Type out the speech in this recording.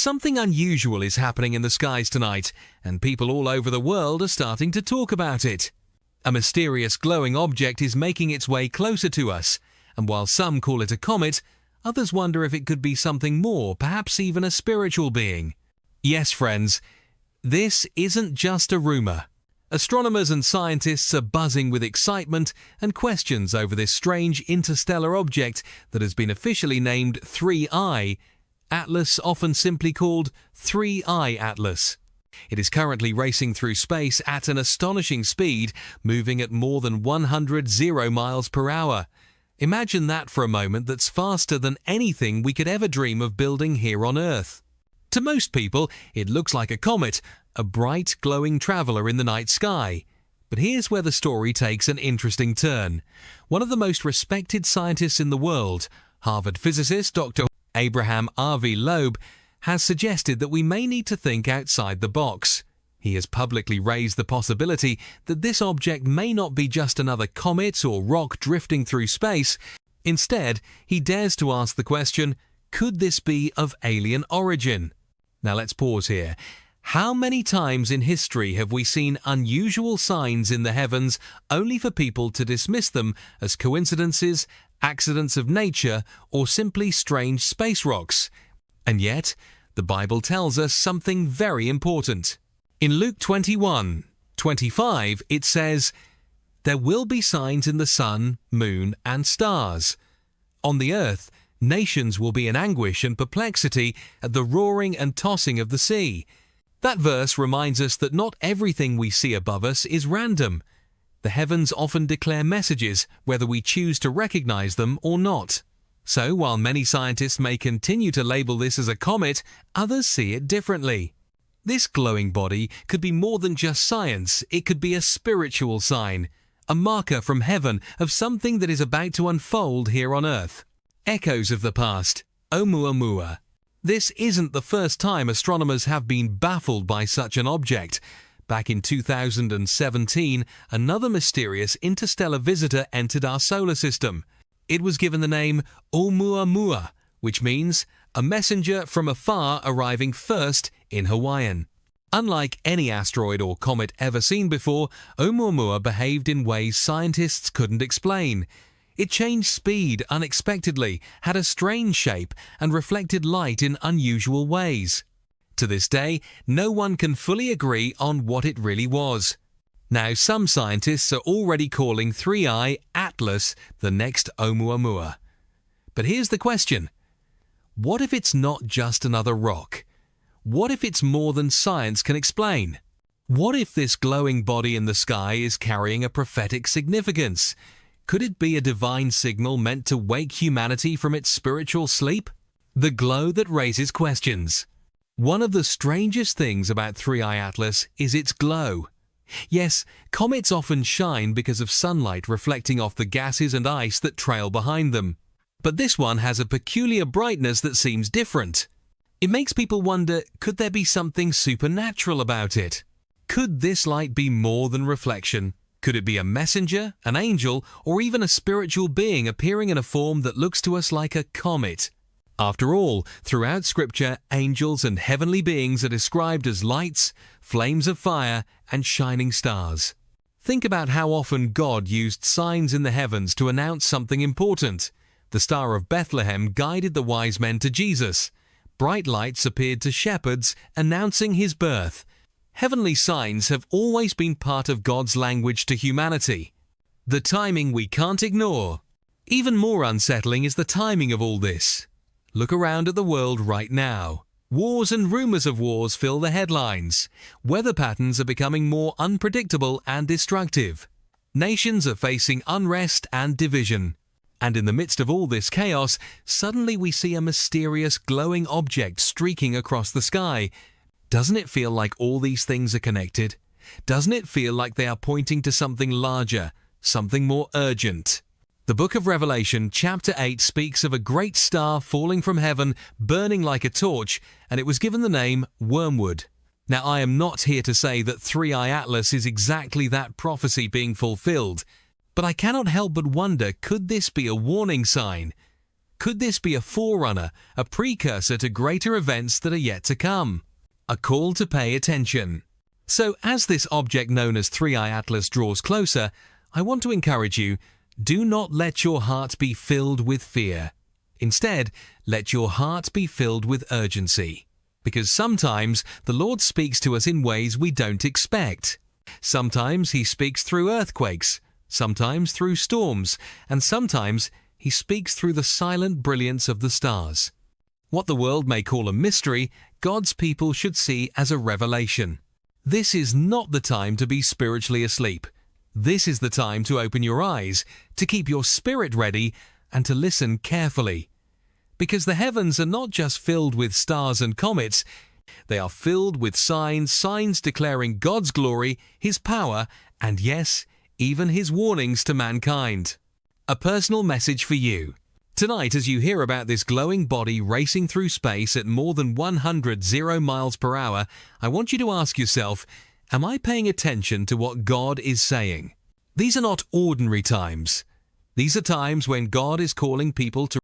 Something unusual is happening in the skies tonight, and people all over the world are starting to talk about it. A mysterious glowing object is making its way closer to us, and while some call it a comet, others wonder if it could be something more, perhaps even a spiritual being. Yes, friends, this isn't just a rumor. Astronomers and scientists are buzzing with excitement and questions over this strange interstellar object that has been officially named 3I, Atlas, often simply called 3I Atlas. It is currently racing through space at an astonishing speed, moving at more than 100 miles per hour. Imagine that for a moment. That's faster than anything we could ever dream of building here on Earth. To most people, it looks like a comet, a bright, glowing traveler in the night sky. But here's where the story takes an interesting turn. One of the most respected scientists in the world, Harvard physicist Dr. Abraham R.V. Loeb, has suggested that we may need to think outside the box. He has publicly raised the possibility that this object may not be just another comet or rock drifting through space. Instead, he dares to ask the question, could this be of alien origin? Now let's pause here. How many times in history have we seen unusual signs in the heavens only for people to dismiss them as coincidences, accidents of nature, or simply strange space rocks? And yet, the Bible tells us something very important. In Luke 21:25, it says, "There will be signs in the sun, moon, and stars. On the earth, nations will be in anguish and perplexity at the roaring and tossing of the sea." That verse reminds us that not everything we see above us is random. The heavens often declare messages, whether we choose to recognize them or not. So, while many scientists may continue to label this as a comet, others see it differently. This glowing body could be more than just science. It could be a spiritual sign, a marker from heaven of something that is about to unfold here on Earth. Echoes of the past, Oumuamua. This isn't the first time astronomers have been baffled by such an object. Back in 2017, another mysterious interstellar visitor entered our solar system. It was given the name Oumuamua, which means a messenger from afar arriving first in Hawaiian. Unlike any asteroid or comet ever seen before, Oumuamua behaved in ways scientists couldn't explain. It changed speed unexpectedly, had a strange shape, and reflected light in unusual ways. To this day, no one can fully agree on what it really was. Now, some scientists are already calling 3I Atlas the next Oumuamua. But here's the question. What if it's not just another rock? What if it's more than science can explain? What if this glowing body in the sky is carrying a prophetic significance? Could it be a divine signal meant to wake humanity from its spiritual sleep? The glow that raises questions. One of the strangest things about 3I Atlas is its glow. Yes, comets often shine because of sunlight reflecting off the gases and ice that trail behind them. But this one has a peculiar brightness that seems different. It makes people wonder, could there be something supernatural about it? Could this light be more than reflection? Could it be a messenger, an angel, or even a spiritual being appearing in a form that looks to us like a comet? After all, throughout Scripture, angels and heavenly beings are described as lights, flames of fire, and shining stars. Think about how often God used signs in the heavens to announce something important. The Star of Bethlehem guided the wise men to Jesus. Bright lights appeared to shepherds, announcing his birth. Heavenly signs have always been part of God's language to humanity. The timing we can't ignore. Even more unsettling is the timing of all this. Look around at the world right now. Wars and rumors of wars fill the headlines. Weather patterns are becoming more unpredictable and destructive. Nations are facing unrest and division. And in the midst of all this chaos, suddenly we see a mysterious glowing object streaking across the sky. Doesn't it feel like all these things are connected? Doesn't it feel like they are pointing to something larger, something more urgent? The book of Revelation, chapter 8, speaks of a great star falling from heaven, burning like a torch, and it was given the name Wormwood. Now, I am not here to say that 3I Atlas is exactly that prophecy being fulfilled, but I cannot help but wonder, could this be a warning sign? Could this be a forerunner, a precursor to greater events that are yet to come? A call to pay attention. So as this object known as 3i Atlas draws closer, I want to encourage you, do not let your heart be filled with fear. Instead, let your heart be filled with urgency. Because sometimes the Lord speaks to us in ways we don't expect. Sometimes He speaks through earthquakes, sometimes through storms, and sometimes He speaks through the silent brilliance of the stars. What the world may call a mystery, God's people should see as a revelation. This is not the time to be spiritually asleep. This is the time to open your eyes, to keep your spirit ready, and to listen carefully. Because the heavens are not just filled with stars and comets, they are filled with signs declaring God's glory, His power, and yes, even His warnings to mankind. A personal message for you. Tonight, as you hear about this glowing body racing through space at more than 100 miles per hour, I want you to ask yourself, am I paying attention to what God is saying? These are not ordinary times. These are times when God is calling people to